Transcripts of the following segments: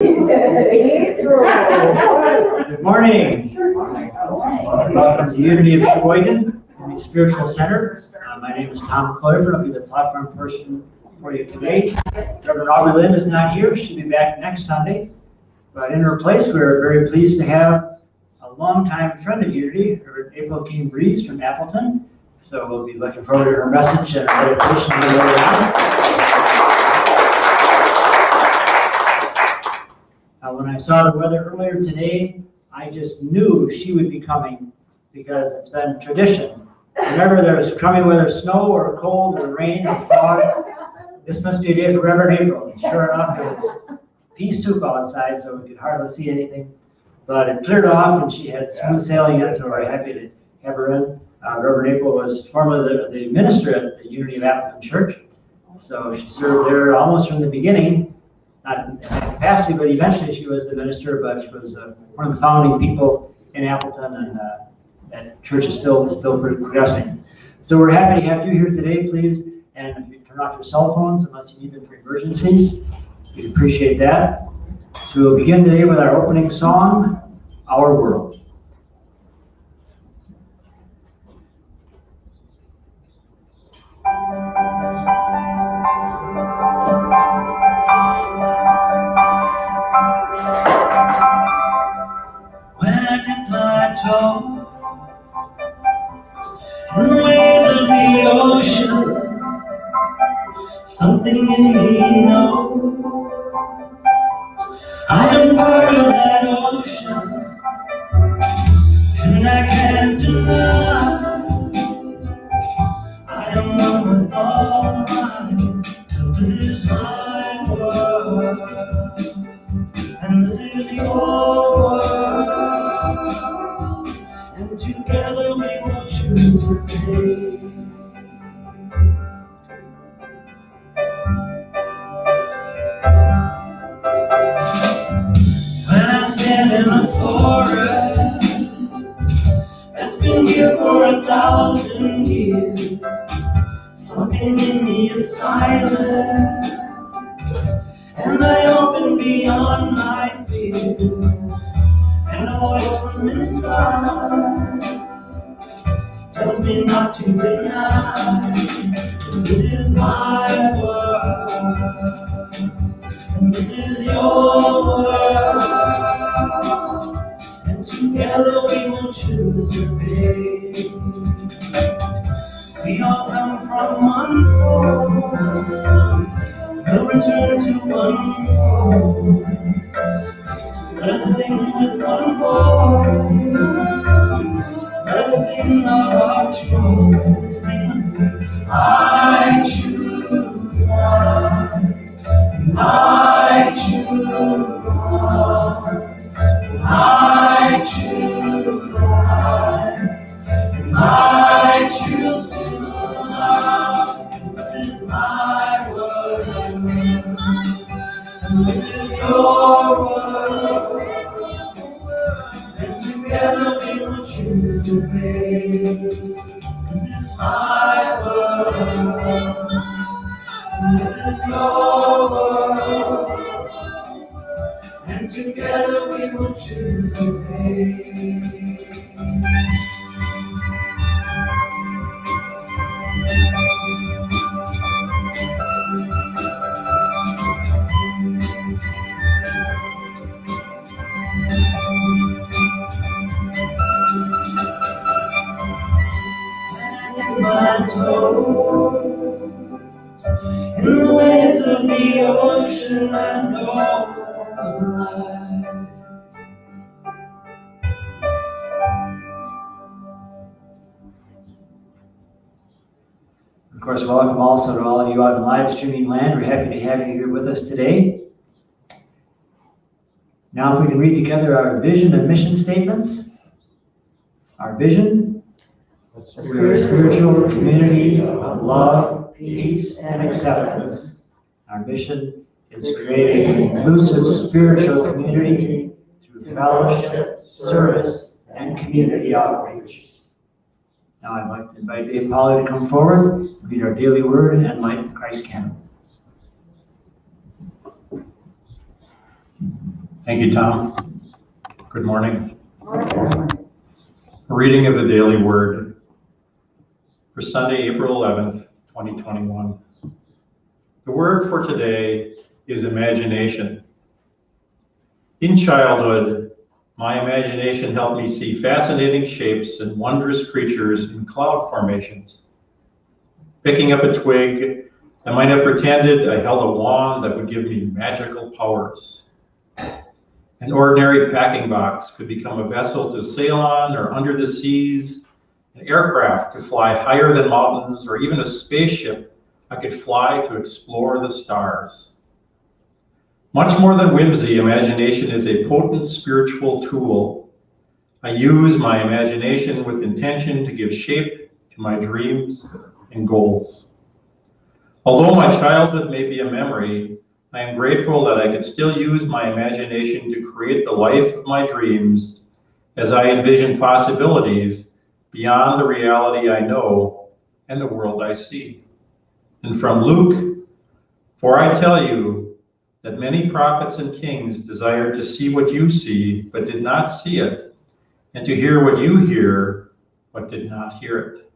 Good morning. Welcome to the Unity of Sheboygan, the Spiritual Center. My name is Tom Kloiber. I'll be the platform person for you today. Reverend Aubrey Lynn is not here. She'll be back next Sunday. But in her place, we're very pleased to have a longtime friend of Unity, Reverend April Kain-Breese from Appleton. So we'll be looking forward to her message and her meditation later on. When I saw the weather earlier today, I just knew she would be coming because it's been tradition. Whenever there's coming, whether snow or cold or rain or fog, this must be a day for Reverend April. And sure enough, it was pea soup outside, so we could hardly see anything. But it cleared off and she had smooth sailing in, so we're happy to have her in. Reverend April was formerly the minister at the Unity of Appleton Church. So she served there almost from the beginning. Not in that capacity, but eventually she was the minister, but she was one of the founding people in Appleton, and that church is still progressing. So we're happy to have you here today, please. And if you turn off your cell phones, unless you need them for emergencies, we'd appreciate that. So we'll begin today with our opening song, Our World. Toes in the waves of the ocean, something in me knows I am part of that ocean, and I can't deny I am one with all mine, 'cause this is my world, and this is your world. Together we will choose the day. When I stand in the forest that's been here for 1,000 years, something in me is silent, and I open beyond my fears, and a voice from inside tells me not to deny. This is my world, and this is your world, and together we will choose to be. We all come from one source, we'll return to one source. So let's sing with one voice. Let's sing our choice. Sing with me. I choose life. I choose life. I choose life. I choose to love. This is my word. This is my word. And this is your word. And together we will choose to be. This is my word. This is your word. And together we will choose to be. My toes in the waves of the ocean, I know I'm alive. Of course, welcome also to all of you out in live streaming land. We're happy to have you here with us today. Now, if we can read together our vision and mission statements. Our vision: we're a spiritual community of love, peace, and acceptance. Our mission is to create an inclusive spiritual community through fellowship, service, and community outreach. Now I'd like to invite Dave Polly to come forward, read our daily word, and light the Christ candle. Thank you, Tom. Good morning. A reading of the Daily Word for Sunday, April 11th, 2021. The word for today is imagination. In childhood, my imagination helped me see fascinating shapes and wondrous creatures in cloud formations. Picking up a twig, I might have pretended I held a wand that would give me magical powers. An ordinary packing box could become a vessel to sail on or under the seas, an aircraft to fly higher than mountains, or even a spaceship I could fly to explore the stars. Much more than whimsy, imagination is a potent spiritual tool. I use my imagination with intention to give shape to my dreams and goals. Although my childhood may be a memory, I am grateful that I could still use my imagination to create the life of my dreams as I envision possibilities beyond the reality I know and the world I see. And from Luke, for I tell you that many prophets and kings desired to see what you see, but did not see it, and to hear what you hear, but did not hear it.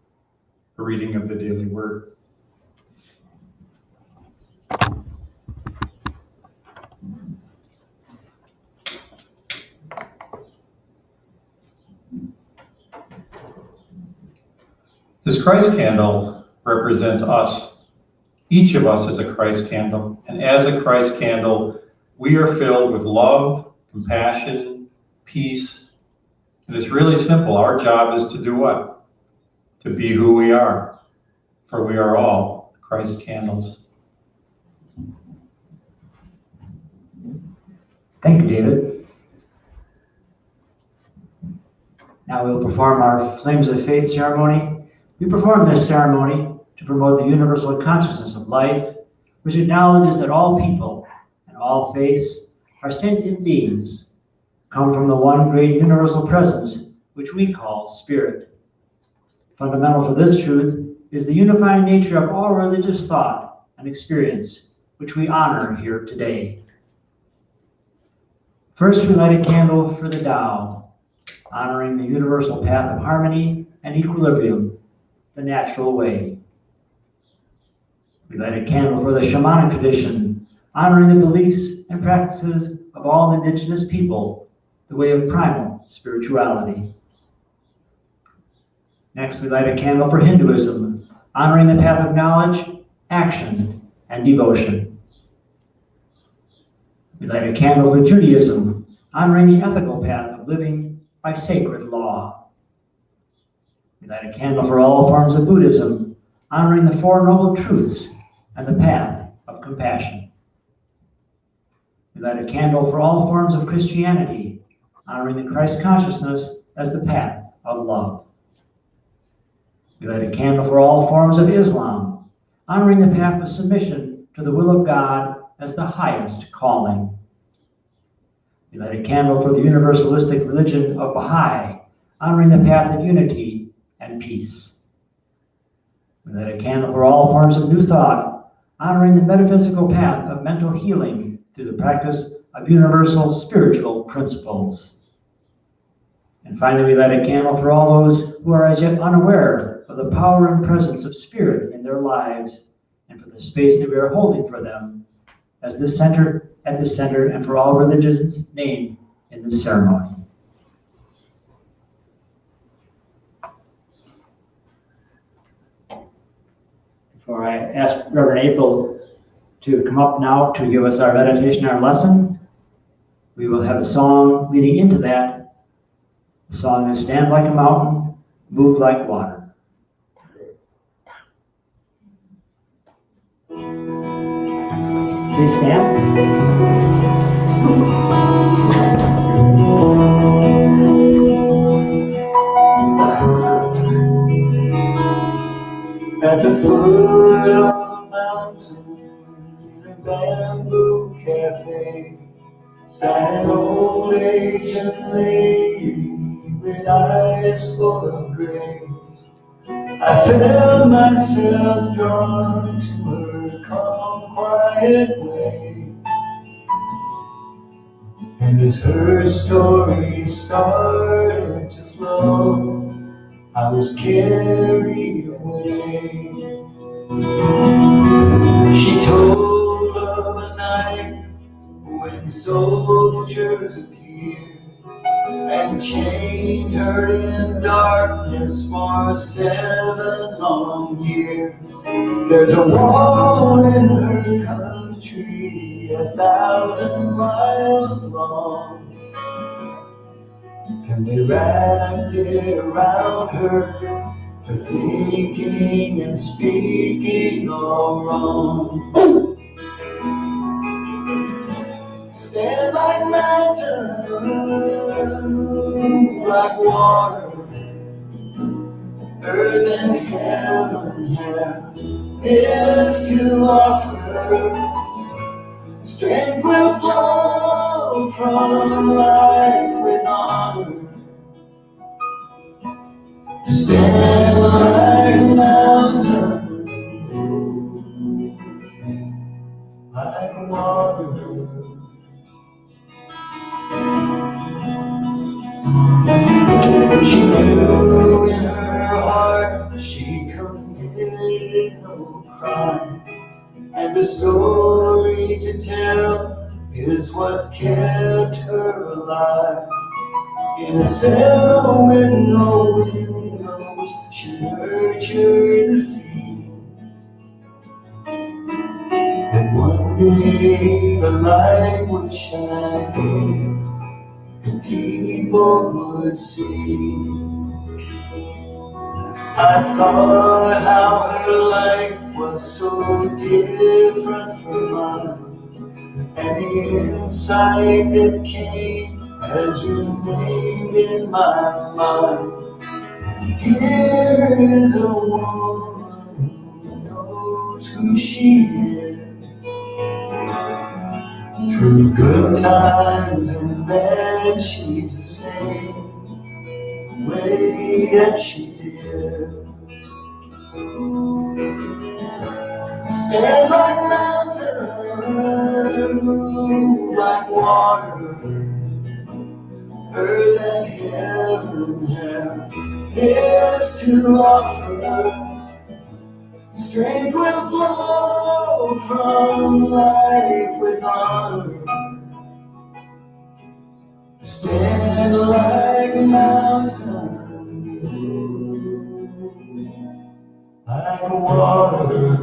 A reading of the Daily Word. This Christ candle represents us. Each of us is a Christ candle, and as a Christ candle, we are filled with love, compassion, peace, and it's really simple. Our job is to do what? To be who we are, for we are all Christ candles. Thank you, David. Now we'll perform our Flames of Faith ceremony. We perform this ceremony to promote the universal consciousness of life, which acknowledges that all people and all faiths are sentient beings, come from the one great universal presence, which we call Spirit. Fundamental to this truth is the unifying nature of all religious thought and experience, which we honor here today. First, we light a candle for the Tao, honoring the universal path of harmony and equilibrium, the natural way. We light a candle for the shamanic tradition, honoring the beliefs and practices of all indigenous people, the way of primal spirituality. Next, we light a candle for Hinduism, honoring the path of knowledge, action, and devotion. We light a candle for Judaism, honoring the ethical path of living by sacred law. We light a candle for all forms of Buddhism, honoring the Four Noble Truths and the path of compassion. We light a candle for all forms of Christianity, honoring the Christ consciousness as the path of love. We light a candle for all forms of Islam, honoring the path of submission to the will of God as the highest calling. We light a candle for the universalistic religion of Baha'i, honoring the path of unity and peace. We light a candle for all forms of New Thought, honoring the metaphysical path of mental healing through the practice of universal spiritual principles. And finally, we light a candle for all those who are as yet unaware of the power and presence of Spirit in their lives, and for the space that we are holding for them as the center, at the center, and for all religions named in this ceremony. Before I ask Reverend April to come up now to give us our meditation, our lesson, we will have a song leading into that. The song is Stand Like a Mountain, Move Like Water. Please stand. At the foot of a mountain, in a bamboo cafe, sat an old Asian lady with eyes full of grace. I felt myself drawn to her calm, quiet way. And as her story started to flow, I was carried away. She told of a night when soldiers appeared and chained her in darkness for 7 long years. There's a wall in her country 1,000 miles long, and they wrapped it around her thinking and speaking all wrong. Stand like mountains, like water, earth and heaven have this to offer. Strength will flow from life with honor. Stand like mountains, like water. She knew in her heart she committed no crime, and the story to tell is what kept her alive. In a cell with no windows, she nurtured the seed. And one day the light would shine in, and people would see. I thought how her life was so different from mine, and the insight that came has remained in my mind. Here is a woman who knows who she is. Through good times and bad, she's the same way that she is. Stand like mountains, move like water, earth and heaven have this to offer. Strength will flow from life with honor. Stand like mountains, like water.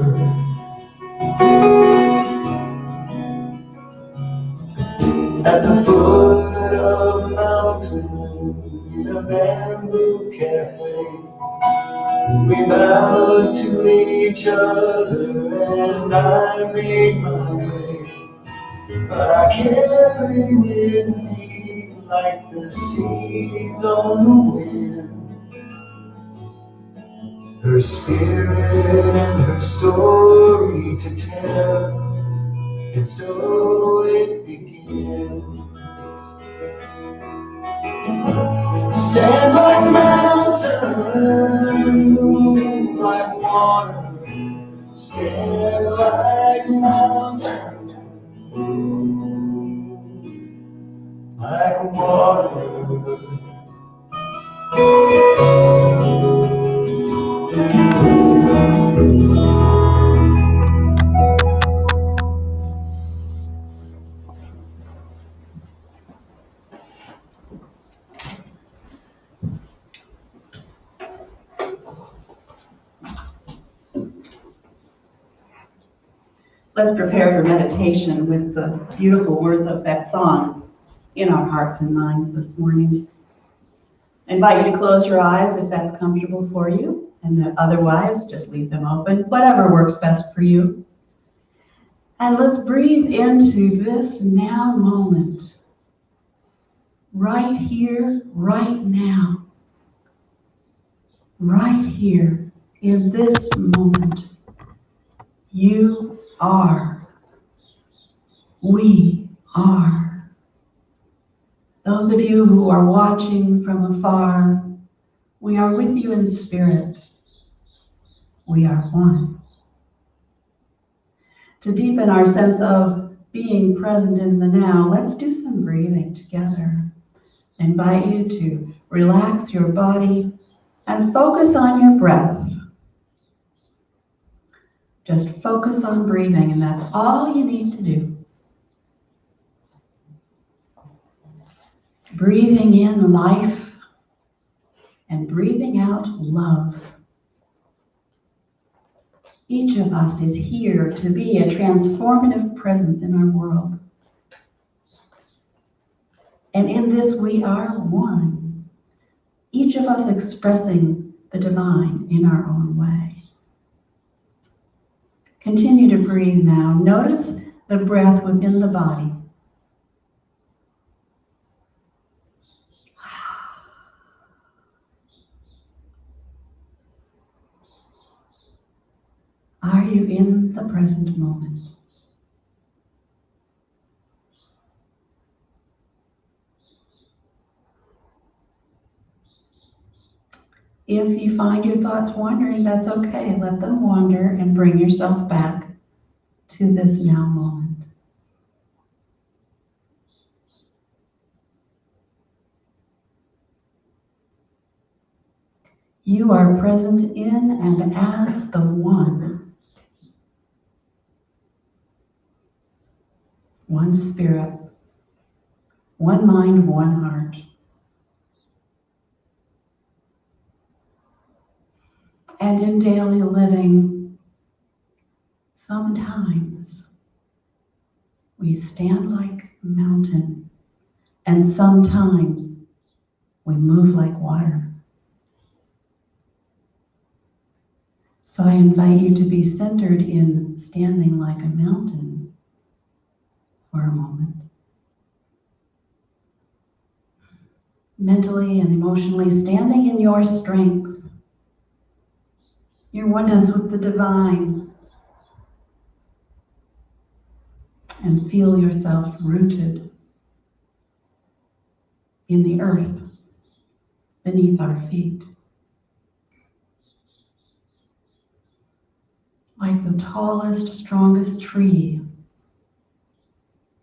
At the foot of a mountain, in a bamboo cafe, we bowed to each other and I made my way. But I carry with me, like the seeds on the wind, her spirit and her story to tell. And so it begins. Stand like mountains, move like water. Stand like mountains, like water. Let's prepare for meditation with the beautiful words of that song in our hearts and minds this morning. I invite you to close your eyes if that's comfortable for you, and otherwise just leave them open, whatever works best for you. And let's breathe into this now moment, right here, right now, right here in this moment. You are. We are. Those of you who are watching from afar, we are with you in spirit. We are one. To deepen our sense of being present in the now, let's do some breathing together. I invite you to relax your body and focus on your breath. Just focus on breathing, and that's all you need to do. Breathing in life and breathing out love. Each of us is here to be a transformative presence in our world. And in this we are one, each of us expressing the divine in our own way. Continue to breathe now. Notice the breath within the body. Are you in the present moment? If you find your thoughts wandering, that's okay. Let them wander and bring yourself back to this now moment. You are present in and as the one. One spirit, one mind, one heart. And in daily living, sometimes we stand like a mountain, and sometimes we move like water. So I invite you to be centered in standing like a mountain for a moment. Mentally and emotionally standing in your strength, your oneness with the divine, and feel yourself rooted in the earth beneath our feet. Like the tallest, strongest tree,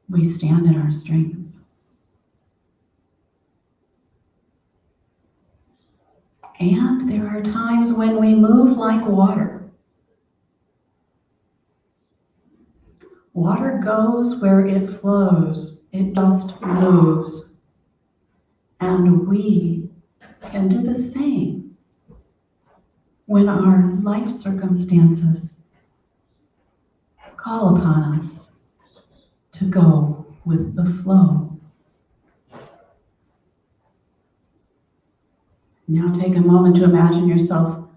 we stand in our strength. And there are times when we move like water. Water goes where it flows. It just moves. And we can do the same when our life circumstances call upon us to go with the flow. Now take a moment to imagine yourself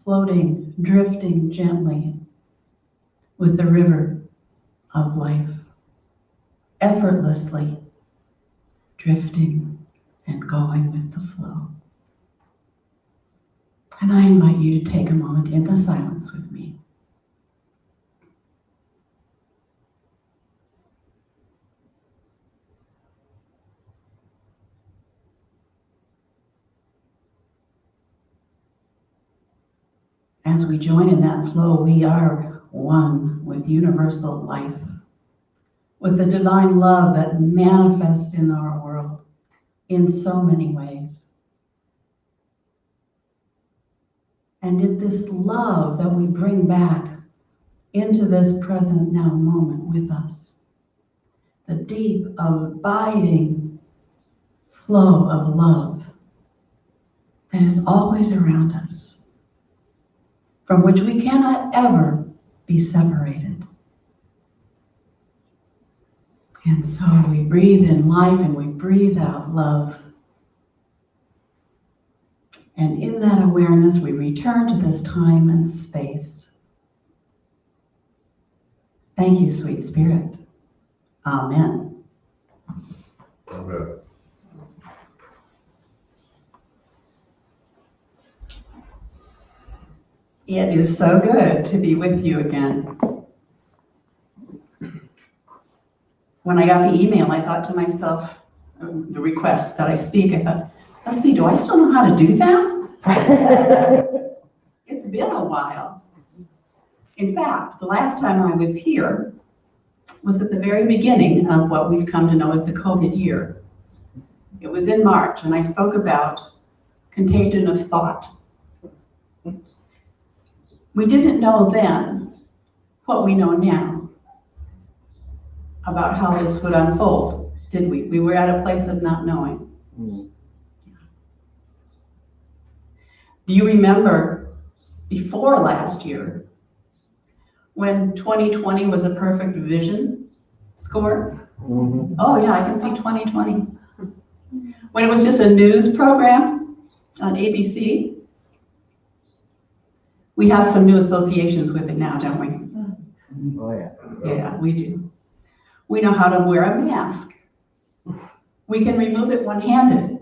floating, drifting gently with the river of life, effortlessly drifting and going with the flow. And I invite you to take a moment in the silence with me. As we join in that flow, we are one with universal life, with the divine love that manifests in our world in so many ways. And in this love that we bring back into this present now moment with us, the deep, abiding flow of love that is always around us, from which we cannot ever be separated. And so we breathe in life and we breathe out love. And in that awareness, we return to this time and space. Thank you, sweet spirit. Amen. Amen. It is so good to be with you again. When I got the email, I thought to myself, the request that I speak, I thought, let's see, do I still know how to do that? It's been a while. In fact, the last time I was here, was at the very beginning of what we've come to know as the COVID year. It was in March, and I spoke about contagion of thought. We didn't know then what we know now about how this would unfold, did we? We were at a place of not knowing. Do you remember before last year when 2020 was a perfect vision score? Oh yeah, I can see 2020. When it was just a news program on ABC. We have some new associations with it now, don't we? Oh, yeah. Yeah, we do. We know how to wear a mask. We can remove it one-handed.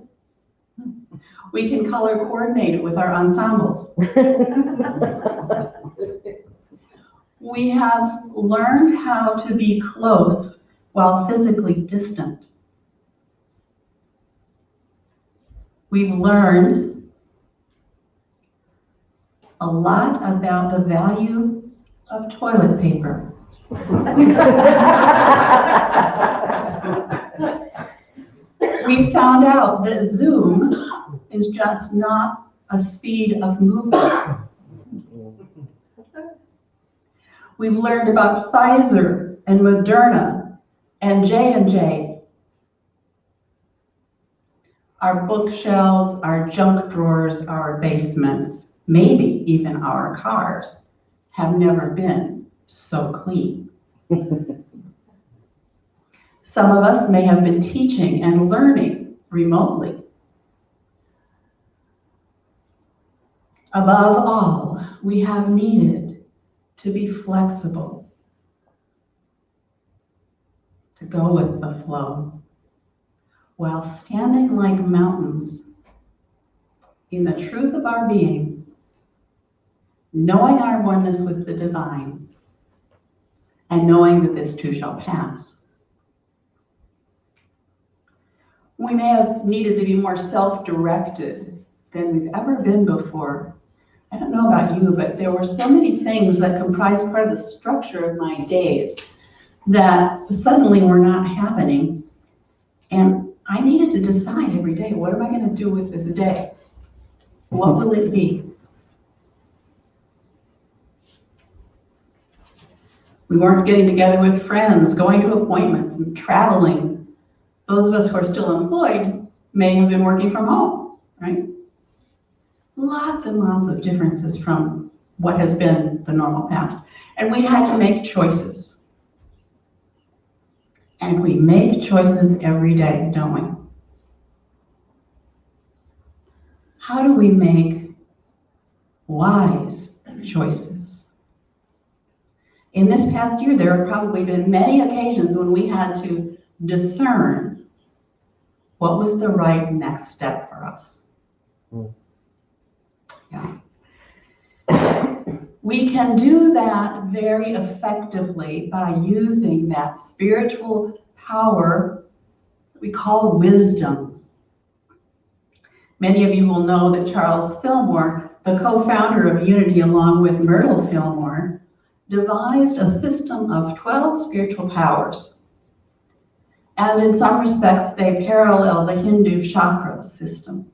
We can color coordinate it with our ensembles. We have learned how to be close while physically distant. We've learned a lot about the value of toilet paper. We found out that Zoom is just not a speed of movement. We've learned about Pfizer and Moderna and J&J. Our bookshelves, our junk drawers, our basements, maybe even our cars have never been so clean. Some of us may have been teaching and learning remotely. Above all, we have needed to be flexible, to go with the flow, while standing like mountains in the truth of our being, knowing our oneness with the divine, and knowing that this too shall pass. We may have needed to be more self-directed than we've ever been before. I don't know about you, but there were so many things that comprised part of the structure of my days that suddenly were not happening. And I needed to decide every day, what am I going to do with this day? What will it be? We weren't getting together with friends, going to appointments, and traveling. Those of us who are still employed may have been working from home, right? Lots and lots of differences from what has been the normal past. And we had to make choices. And we make choices every day, don't we? How do we make wise choices? In this past year, there have probably been many occasions when we had to discern what was the right next step for us. Yeah. We can do that very effectively by using that spiritual power we call wisdom. Many of you will know that Charles Fillmore, the co-founder of Unity along with Myrtle Fillmore, devised a system of 12 spiritual powers. And in some respects, they parallel the Hindu chakra system.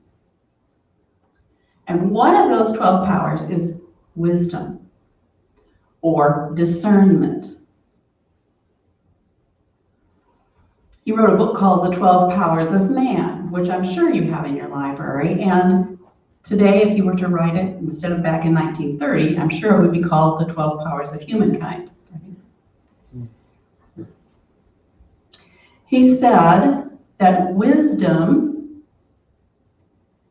And one of those 12 powers is wisdom or discernment. He wrote a book called The 12 Powers of Man, which I'm sure you have in your library. And today, if you were to write it instead of back in 1930, I'm sure it would be called The 12 Powers of Humankind. He said that wisdom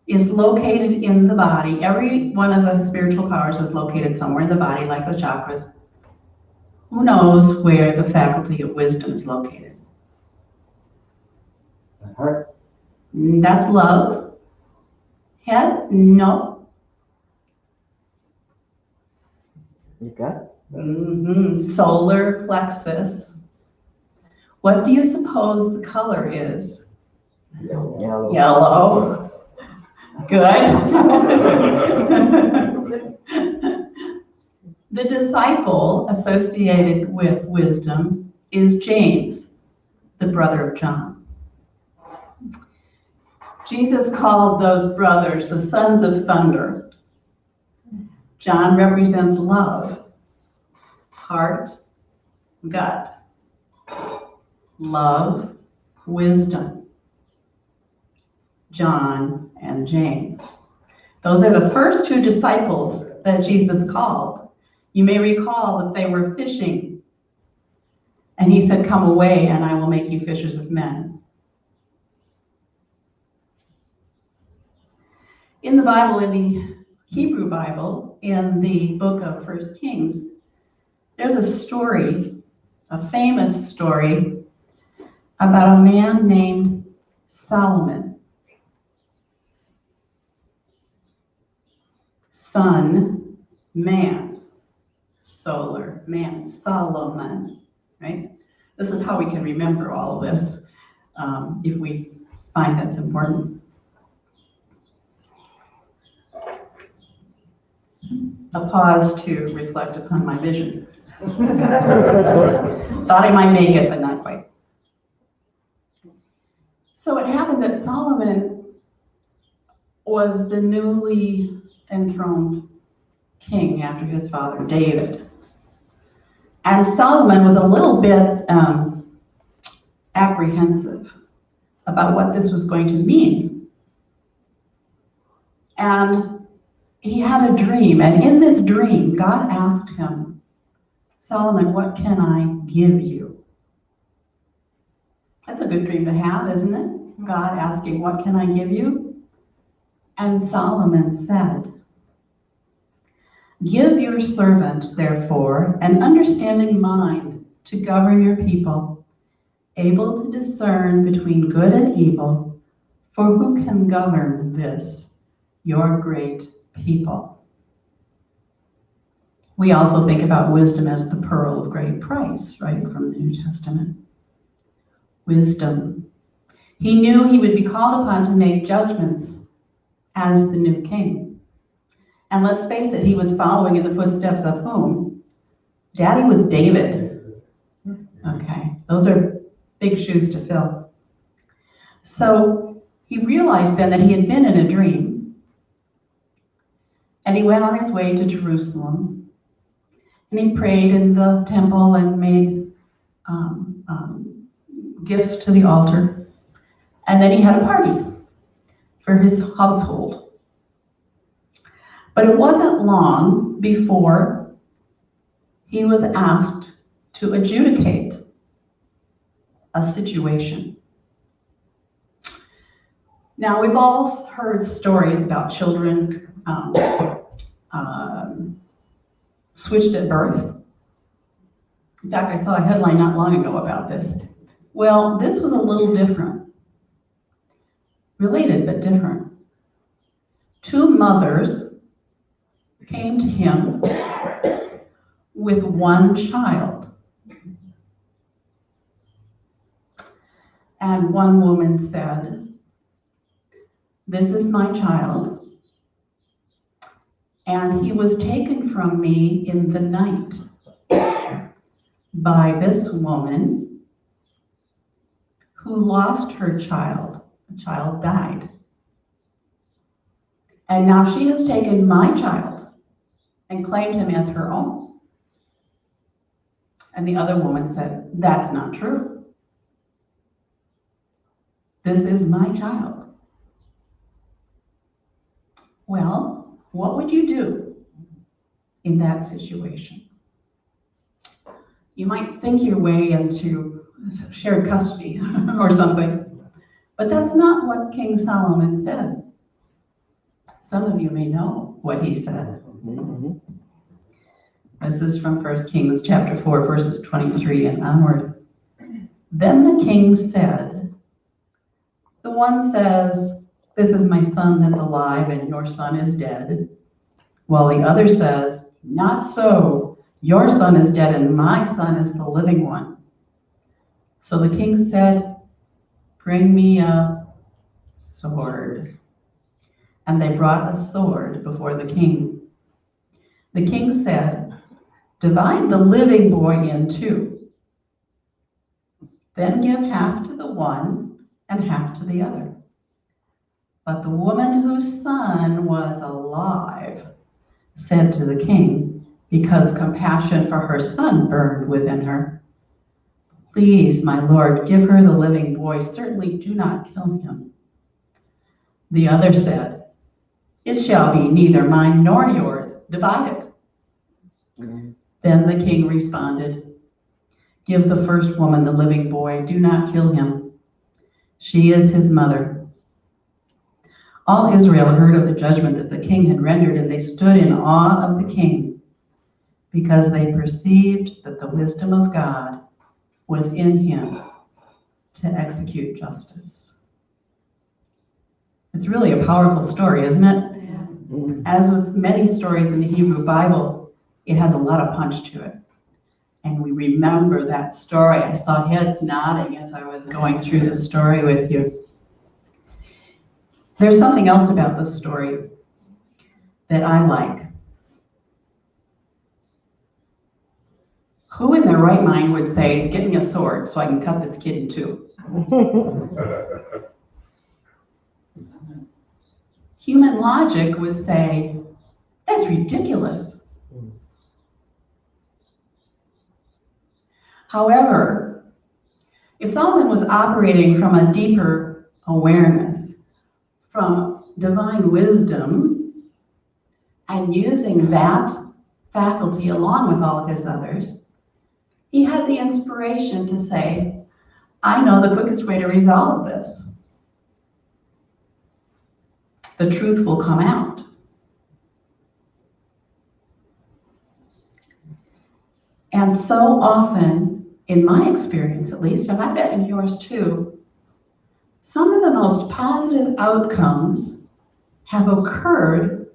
is located in the body. Every one of the spiritual powers is located somewhere in the body, like the chakras. Who knows where the faculty of wisdom is located? The heart. That's love. Head? No. You got it? Solar plexus. What do you suppose the color is? Yellow. Yellow. Good. The disciple associated with wisdom is James, the brother of John. Jesus called those brothers the sons of thunder. John represents love, heart, gut, love, wisdom. John and James. Those are the first two disciples that Jesus called. You may recall that they were fishing, and he said, "Come away, and I will make you fishers of men." In the Bible, in the Hebrew Bible, in the book of 1 Kings, there's a story, a famous story, about a man named Solomon. Sun, man, solar, man, Solomon, right? This is how we can remember all of this if we find that's important. A pause to reflect upon my vision. Thought I might make it, but not quite. So it happened that Solomon was the newly enthroned king after his father David. And Solomon was a little bit apprehensive about what this was going to mean. And he had a dream, and in this dream, God asked him, "Solomon, what can I give you?" That's a good dream to have, isn't it? God asking, "What can I give you?" And Solomon said, "Give your servant, therefore, an understanding mind to govern your people, able to discern between good and evil, for who can govern this, your great people?" We also think about wisdom as the pearl of great price, right, from the New Testament. Wisdom. He knew he would be called upon to make judgments as the new king. And let's face it, he was following in the footsteps of whom? Daddy was David. Okay, those are big shoes to fill. So he realized then that he had been in a dream, and he went on his way to Jerusalem, and he prayed in the temple and made gift to the altar, and then he had a party for his household. But it wasn't long before he was asked to adjudicate a situation. Now, we've all heard stories about children switched at birth. In fact, I saw a headline not long ago about this. Well, this was a little different. Related, but different. Two mothers came to him with one child. And one woman said, "This is my child, and he was taken from me in the night by this woman who lost her child. The child died. And now she has taken my child and claimed him as her own." And the other woman said, "That's not true. This is my child." Well, what would you do in that situation? You might think your way into shared custody or something, but that's not what King Solomon said. Some of you may know what he said. This is from 1 Kings chapter 4, verses 23 and onward. "Then the king said," the one says, "This is my son that's alive and your son is dead," while the other says, "Not so, your son is dead and my son is the living one." So the king said, "Bring me a sword." And they brought a sword before the king. The king said, "Divide the living boy in two." Then give half to the one and half to the other. But the woman whose son was alive said to the king, because compassion for her son burned within her, "Please, my lord, give her the living boy. Certainly do not kill him." The other said, "It shall be neither mine nor yours. Divide it." Then the king responded, "Give the first woman the living boy. Do not kill him. She is his mother." All Israel heard of the judgment that the king had rendered, and they stood in awe of the king, because they perceived that the wisdom of God was in him to execute justice. It's really a powerful story, isn't it? As with many stories in the Hebrew Bible, it has a lot of punch to it. And we remember that story. I saw heads nodding as I was going through the story with you. There's something else about this story that I like. Who in their right mind would say, "Get me a sword so I can cut this kid in two"? Human logic would say, that's ridiculous. However, if Solomon was operating from a deeper awareness, from divine wisdom, and using that faculty along with all of his others, he had the inspiration to say, I know the quickest way to resolve this. The truth will come out. And so often, in my experience at least, and I bet in yours too, some of the most positive outcomes have occurred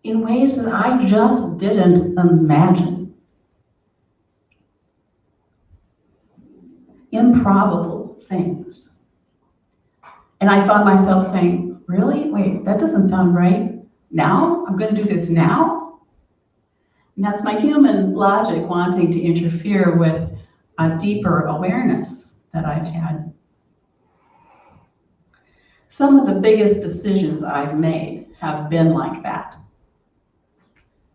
in ways that I just didn't imagine. Improbable things. And I found myself saying, really? Wait, that doesn't sound right. Now? I'm going to do this now? And that's my human logic wanting to interfere with a deeper awareness that I've had. Some of the biggest decisions I've made have been like that.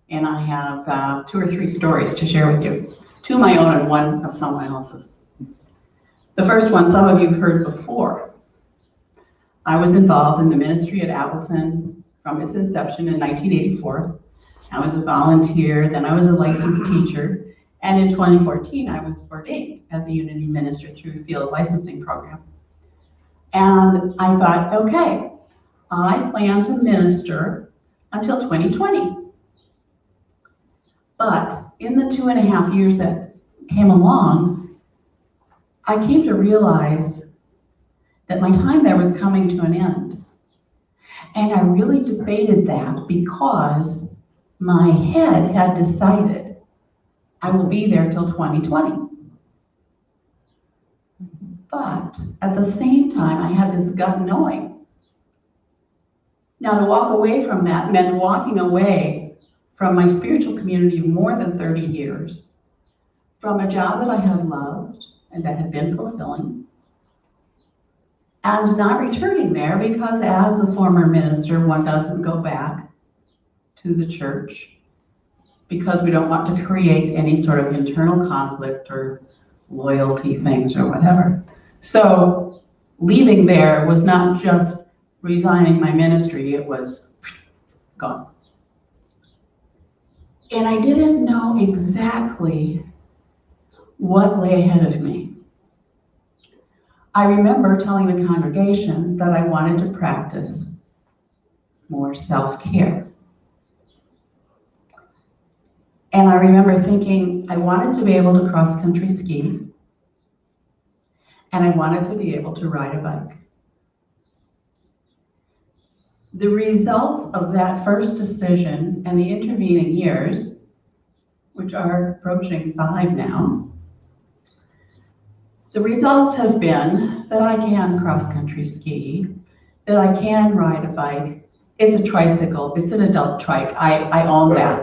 And I have 2 or 3 stories to share with you. 2 of my own and 1 of someone else's. The first one, some of you have heard before. I was involved in the ministry at Appleton from its inception in 1984. I was a volunteer, then I was a licensed teacher, and in 2014 I was ordained as a Unity minister through the field licensing program. And I thought, okay, I plan to minister until 2020. But in the 2.5 years that came along, I came to realize that my time there was coming to an end. And I really debated that because my head had decided I will be there till 2020. But at the same time, I had this gut knowing. Now, to walk away from that meant walking away from my spiritual community of more than 30 years, from a job that I had loved and that had been fulfilling, and not returning there because as a former minister, one doesn't go back to the church because we don't want to create any sort of internal conflict or loyalty things or whatever. So leaving there was not just resigning my ministry, it was gone. And I didn't know exactly what lay ahead of me. I remember telling the congregation that I wanted to practice more self-care. And I remember thinking I wanted to be able to cross-country ski, and I wanted to be able to ride a bike. The results of that first decision and the intervening years, which are approaching 5 now, the results have been that I can cross-country ski, that I can ride a bike, It's a tricycle. It's an adult trike. I own that.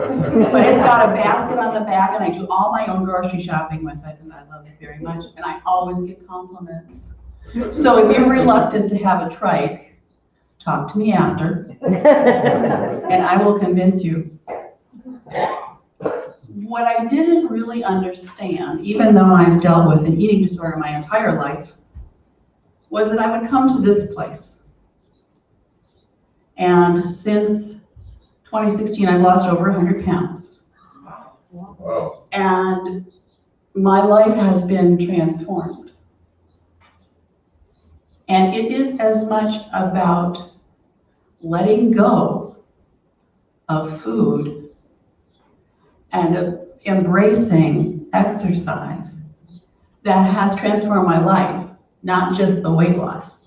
But it's got a basket on the back, and I do all my own grocery shopping with it, and I love it very much. And I always get compliments. So if you're reluctant to have a trike, talk to me after, and I will convince you. What I didn't really understand, even though I've dealt with an eating disorder my entire life, was that I would come to this place. And since 2016, I've lost over 100 pounds. Wow. And my life has been transformed. And it is as much about letting go of food and of embracing exercise that has transformed my life, not just the weight loss,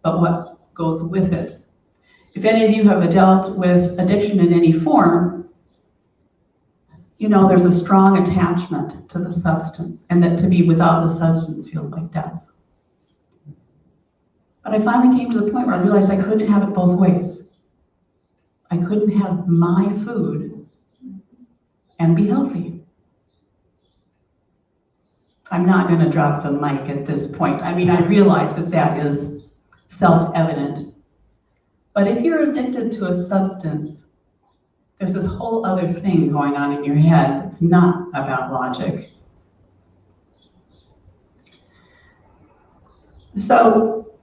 but what goes with it. If any of you have dealt with addiction in any form, you know there's a strong attachment to the substance, and that to be without the substance feels like death. But I finally came to the point where I realized I couldn't have it both ways. I couldn't have my food and be healthy. I'm not going to drop the mic at this point. I mean, I realize that that is self-evident. But if you're addicted to a substance, there's this whole other thing going on in your head that's not about logic. So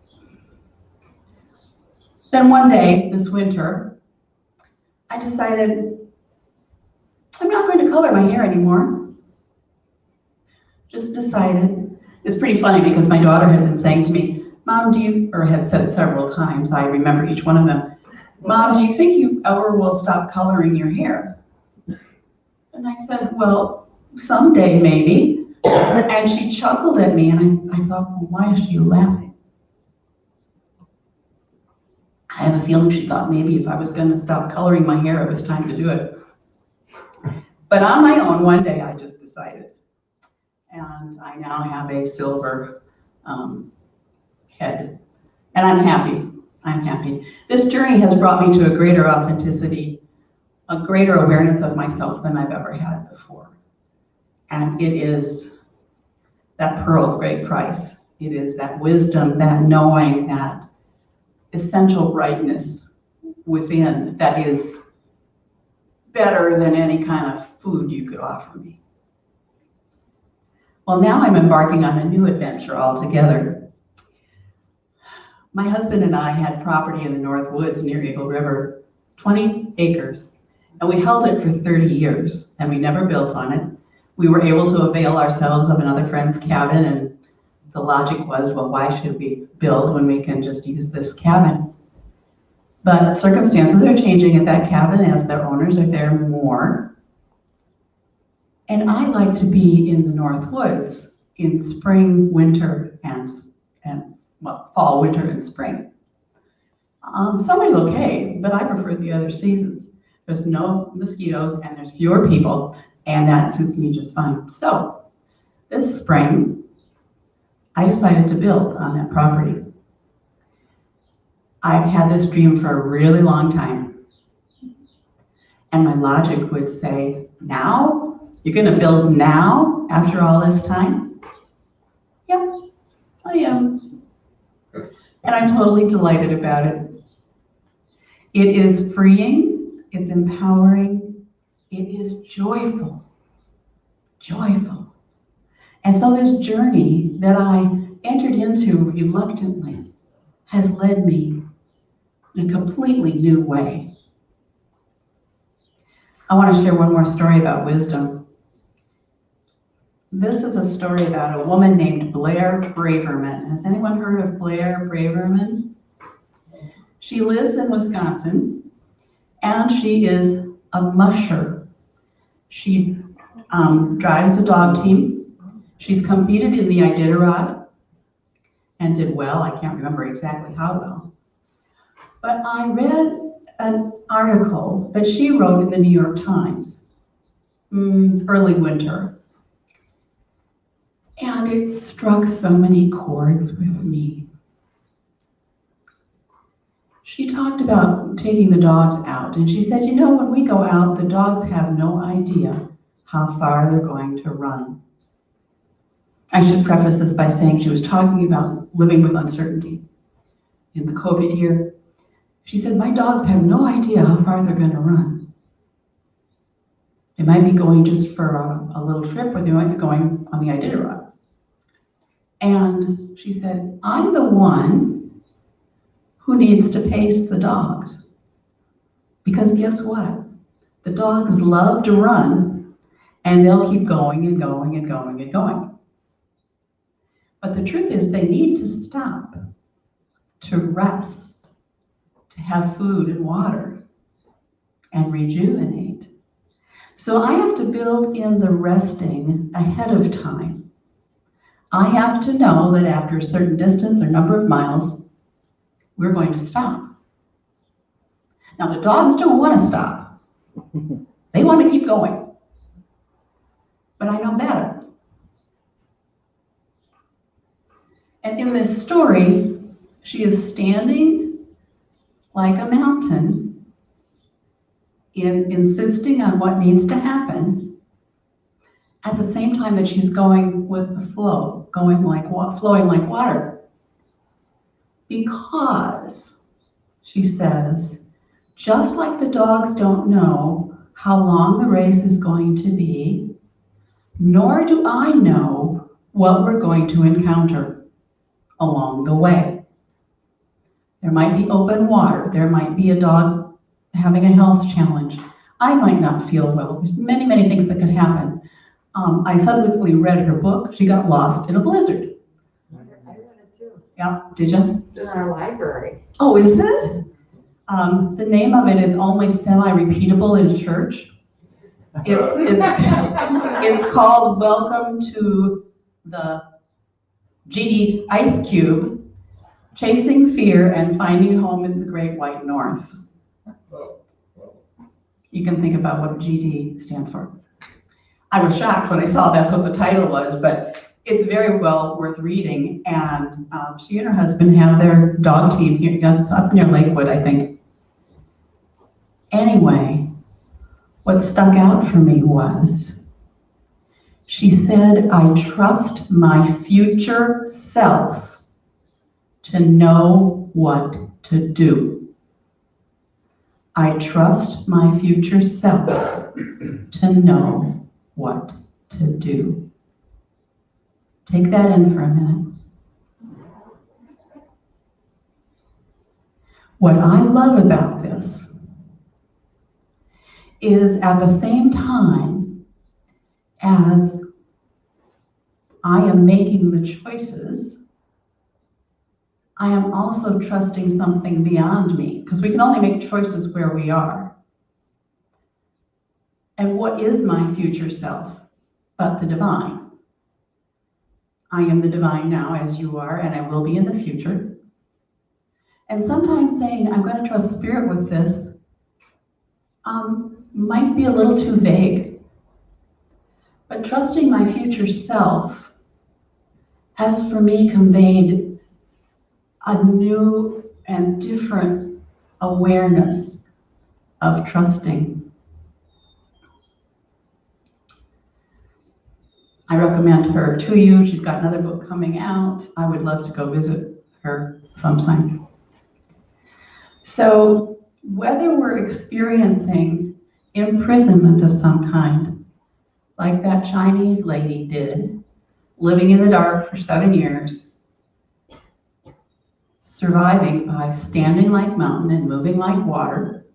then one day this winter, I decided I'm not going to color my hair anymore. Just decided. It's pretty funny because my daughter had been saying to me, Mom, or had said several times, I remember each one of them, Mom, do you think you ever will stop coloring your hair? And I said, well, someday maybe. And she chuckled at me, and I thought, well, why is she laughing? I have a feeling she thought maybe if I was going to stop coloring my hair, it was time to do it. But on my own, one day I just decided. And I now have a silver head. And I'm happy. I'm happy. This journey has brought me to a greater authenticity, a greater awareness of myself than I've ever had before. And it is that pearl of great price. It is that wisdom, that knowing, that essential brightness within that is better than any kind of food you could offer me. Well, now I'm embarking on a new adventure altogether. My husband and I had property in the North Woods near Eagle River, 20 acres, and we held it for 30 years, and we never built on it. We were able to avail ourselves of another friend's cabin, and the logic was, well, why should we build when we can just use this cabin? But circumstances are changing at that cabin as their owners are there more. And I like to be in the North Woods in spring, winter, and fall, winter, and spring. Summer's okay, but I prefer the other seasons. There's no mosquitoes and there's fewer people, and that suits me just fine. So this spring, I decided to build on that property. I've had this dream for a really long time. And my logic would say, now? You're gonna build now, after all this time? Yep, I am. And I'm totally delighted about it. It is freeing, it's empowering, it is joyful, joyful. And so this journey that I entered into reluctantly has led me in a completely new way. I want to share one more story about wisdom. This is a story about a woman named Blair Braverman. Has anyone heard of Blair Braverman? She lives in Wisconsin, and she is a musher. She drives a dog team. She's competed in the Iditarod and did well. I can't remember exactly how well. But I read an article that she wrote in the New York Times, early winter. And it struck so many chords with me. she talked about taking the dogs out. And she said, you know, when we go out, the dogs have no idea how far they're going to run. I should preface this by saying she was talking about living with uncertainty in the COVID year. She said, my dogs have no idea how far they're going to run. They might be going just for a little trip, or they might be going on the Iditarod. And she said, I'm the one who needs to pace the dogs. Because guess what? The dogs love to run, and they'll keep going and going and going and going. But the truth is they need to stop, to rest, to have food and water, and rejuvenate. So I have to build in the resting ahead of time. I have to know that after a certain distance or number of miles, we're going to stop. Now the dogs don't want to stop. They want to keep going. But I know better. And in this story, she is standing like a mountain, insisting on what needs to happen, at the same time that she's going with the flow, flowing like water. Because, she says, just like the dogs don't know how long the race is going to be, nor do I know what we're going to encounter along the way. There might be open water. There might be a dog having a health challenge. I might not feel well. There's many, many things that could happen. I subsequently read her book. She got lost in a blizzard. I read it too. Yeah, did you? It's in our library. Oh, is it? The name of it is Only Semi-Repeatable in Church. It's called Welcome to the GD Ice Cube, Chasing Fear and Finding Home in the Great White North. You can think about what GD stands for. I was shocked when I saw that's what the title was, but it's very well worth reading. And she and her husband have their dog team here. That's up near Lakewood, I think. Anyway, what stuck out for me was she said, I trust my future self to know what to do. I trust my future self to know what to do. Take that in for a minute. What I love about this is at the same time as I am making the choices, I am also trusting something beyond me, because we can only make choices where we are. And what is my future self but the divine? I am the divine now, as you are, and I will be in the future. And sometimes saying, I'm going to trust spirit with this, might be a little too vague. But trusting my future self has, for me, conveyed a new and different awareness of trusting. I recommend her to you. She's got another book coming out. I would love to go visit her sometime. So whether we're experiencing imprisonment of some kind, like that Chinese lady did, living in the dark for 7 years, surviving by standing like mountain and moving like water,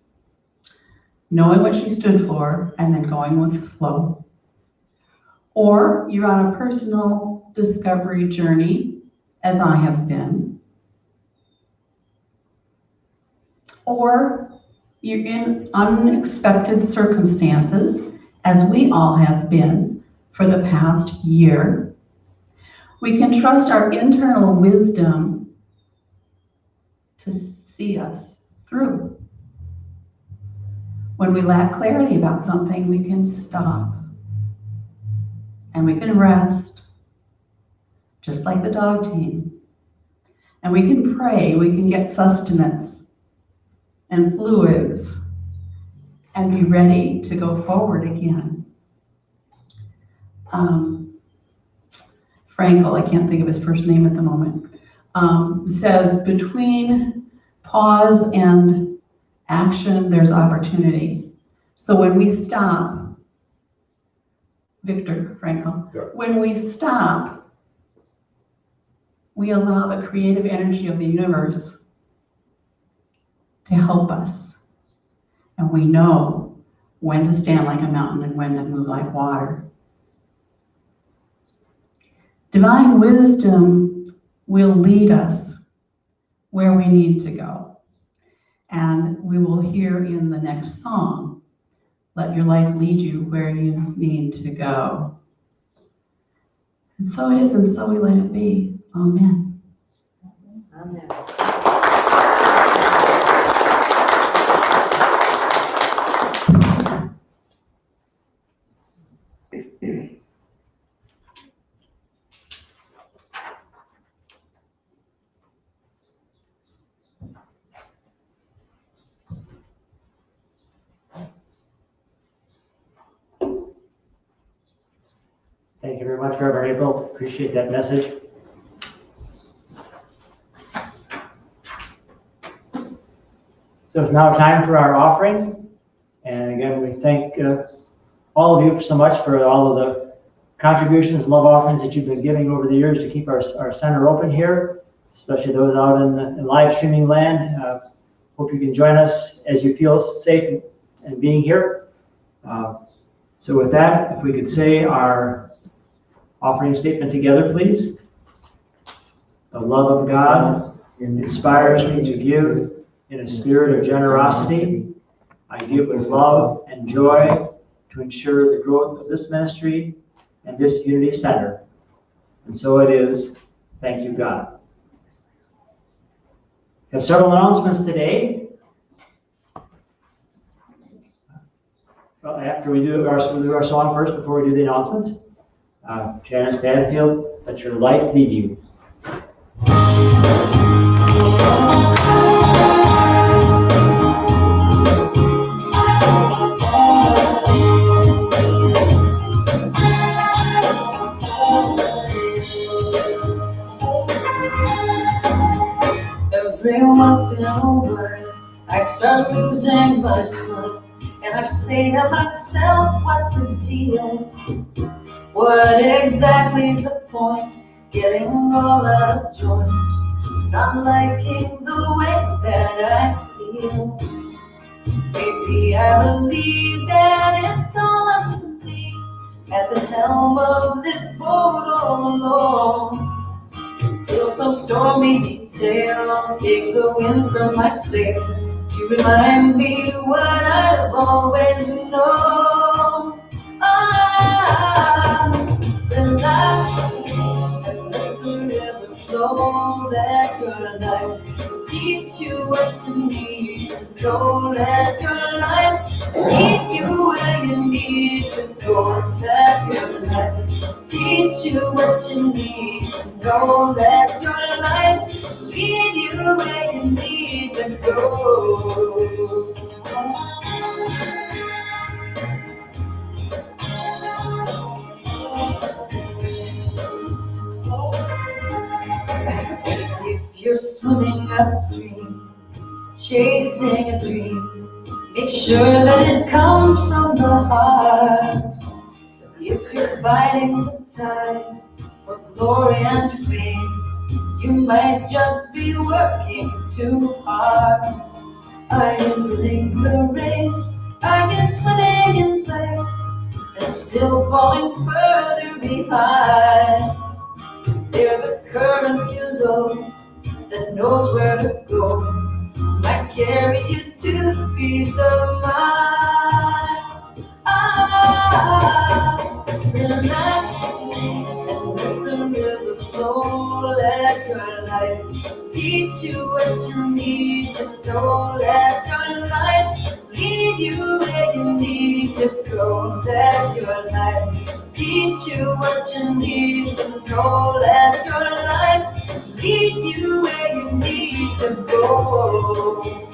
knowing what she stood for, and then going with the flow. Or you're on a personal discovery journey, as I have been. Or you're in unexpected circumstances, as we all have been for the past year. We can trust our internal wisdom to see us through. When we lack clarity about something, we can stop. And we can rest, just like the dog team. And we can pray, we can get sustenance and fluids and be ready to go forward again. Frankel, I can't think of his first name at the moment, says between pause and action, there's opportunity. So when we stop, Viktor Frankl, Yeah. when we stop, we allow the creative energy of the universe to help us. And we know when to stand like a mountain and when to move like water. Divine wisdom will lead us where we need to go. And we will hear in the next song, let your life lead you where you need to go. And so it is, and so we let it be. Amen. Amen. Thank you very much, Reverend April. Appreciate that message. So it's now time for our offering. And again, we thank all of you so much for all of the contributions and love offerings that you've been giving over the years to keep our center open here, especially those out in live streaming land. Hope you can join us as you feel safe in being here. So with that, if we could say our offering statement together, please. The love of God inspires me to give in a spirit of generosity. I give with love and joy to ensure the growth of this ministry and this Unity Center. And so it is. Thank you, God. We have several announcements today. Well, after we do our song first, before we do the announcements. Janice Stanfield, let your life lead you. Every once in a while, I start losing my smile, and I say to myself, what's the deal? What exactly is the point? Getting all out of joint, not liking the way that I feel. Maybe I believe that it's all up to me at the helm of this boat all alone. Till some stormy detail takes the wind from my sail to remind me what I've always known. Relax and let the river flow. Let your life teach you what you need to know. Let your life lead you where you need to go. Let your life teach you what you need to know. Let your life lead you where you need to go. If you're swimming upstream, chasing a dream, make sure that it comes from the heart. If you're fighting the tide for glory and fame, you might just be working too hard. Are you winning the race? Are you swimming in place and still falling further behind? There's a current below that knows where to go, might carry you to the peace of mind. Relax and let the river flow. Let your life teach you what you need to know. Let your life lead you where you need to go. Let your life teach you what you need to know. Let your life lead you where you need to go.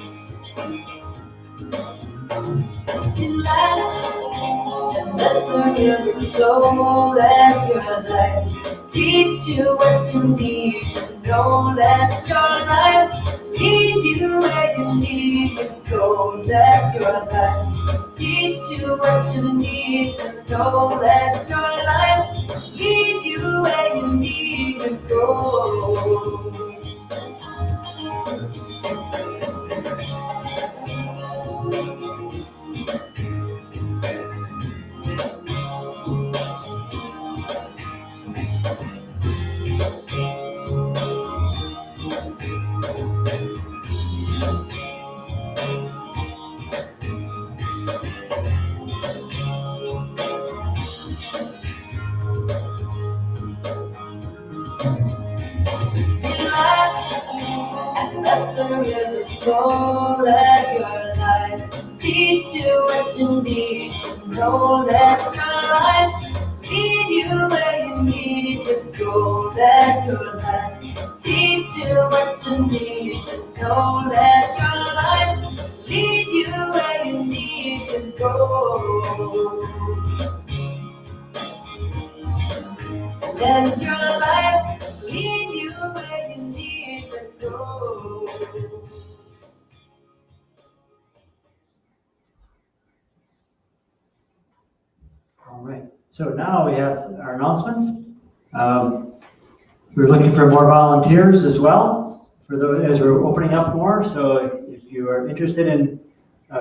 Relax and let the river flow. Let your life teach you what you need to know. Let your life lead you where you need to go. Let your life teach you what you need to know. Let your life lead you where you need to go. Relax and let the river flow. Let your life teach you what you need to know. Let your life lead you where you need to go. Let your life teach you what you need to know. Let your life lead you where you need to go. Let your life lead you where you need to go. All right, so now we have our announcements. We're looking for more volunteers as well, for those, as we're opening up more. So if you are interested in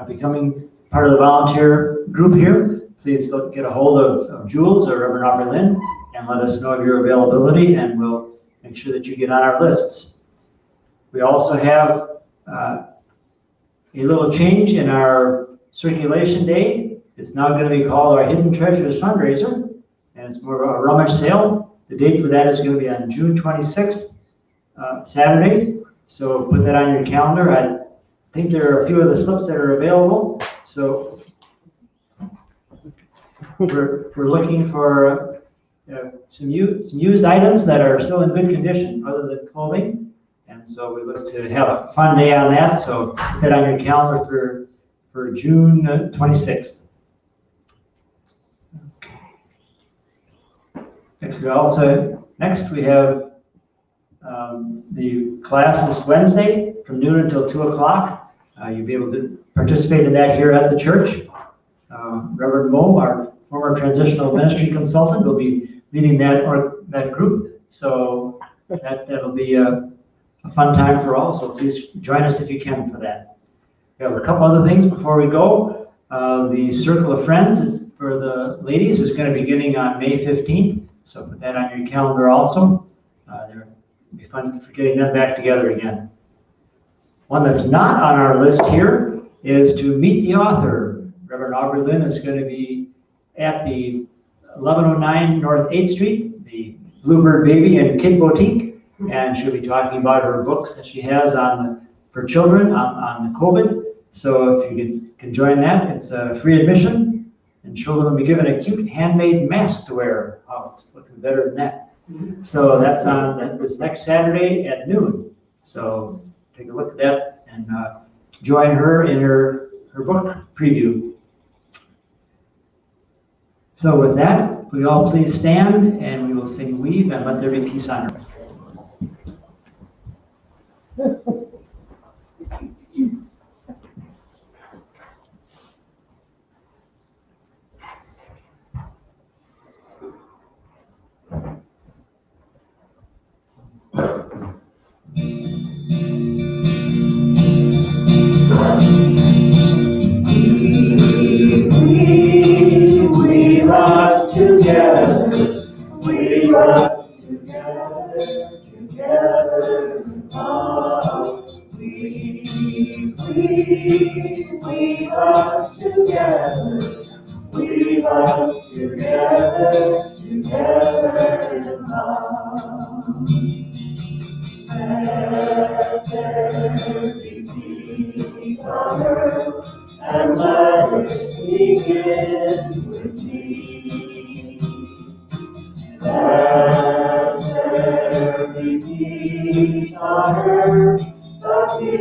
becoming part of the volunteer group here, please get a hold of Jules or Reverend Aubrey Lynn and let us know of your availability, and we'll make sure that you get on our lists. We also have a little change in our circulation day. It's now going to be called our Hidden Treasures fundraiser, and it's more of a rummage sale. The date for that is going to be on June 26th, Saturday. So put that on your calendar. I think there are a few of the slips that are available. So we're looking for some used items that are still in good condition, other than clothing. And so we look to have a fun day on that. So put that on your calendar for June 26th. Next we have the class this Wednesday from noon until 2 o'clock. You'll be able to participate in that here at the church. Reverend Mo, our former transitional ministry consultant, will be leading that group. So that'll be a fun time for all. So please join us if you can for that. We have a couple other things before we go. The Circle of Friends for the ladies is going to be beginning on May 15th. So put that on your calendar also. It'll be fun for getting them back together again. One that's not on our list here is to meet the author. Reverend Aubrey Lynn is going to be at the 1109 North 8th Street, the Bluebird Baby and Kid Boutique, and she'll be talking about her books that she has for children on COVID. So if you can join that, it's free admission, and children will be given a cute handmade mask to wear. Oh, it's looking better than that. So that's on this next Saturday at noon. So take a look at that and join her in her book preview. So with that, we all please stand and we will sing Weave and Let There Be Peace on Earth. We rise together, we rise together, together. We rise together, we rise together, together. Let there be peace on earth, and let it begin with me. Let there be peace on earth, the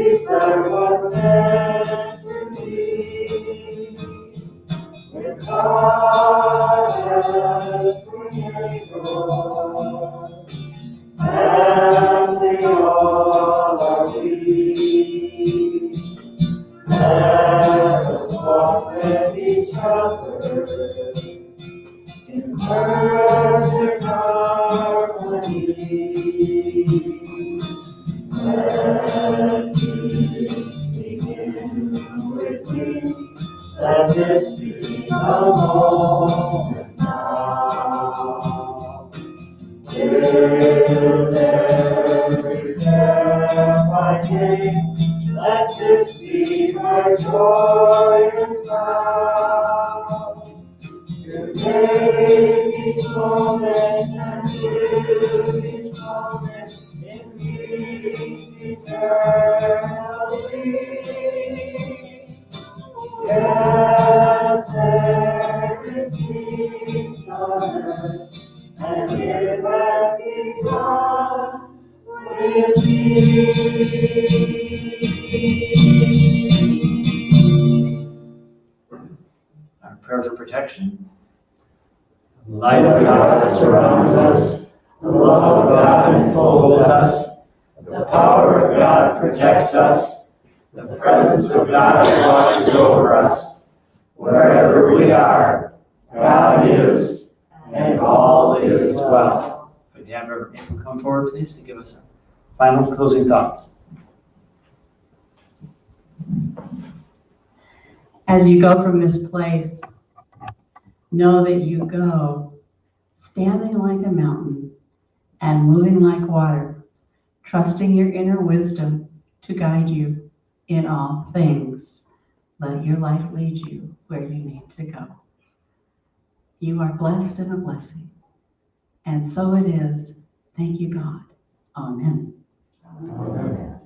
peace that was meant to be. With God as Creator, and we all are we. Let us walk with each other in perfect harmony. Let peace begin with me. Let this be the moment now. Till every step I take, let this be my joyous vow. To take each moment and live each moment in peace eternally. Yes, there is peace on earth, and it has begun with me. Our prayer for protection. The light of God surrounds us. The love of God enfolds us. The power of God protects us. The presence of God watches over us. Wherever we are, God is, and all is well. Could you have April come forward, please, to give us our final closing thoughts? As you go from this place, know that you go standing like a mountain and moving like water, trusting your inner wisdom to guide you in all things. Let your life lead you where you need to go. You are blessed and a blessing. And so it is. Thank you, God. Amen. Amen.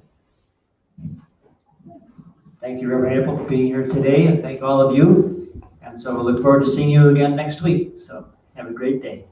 Thank you, Reverend April, for being here today, and thank all of you. And so we look forward to seeing you again next week. So have a great day.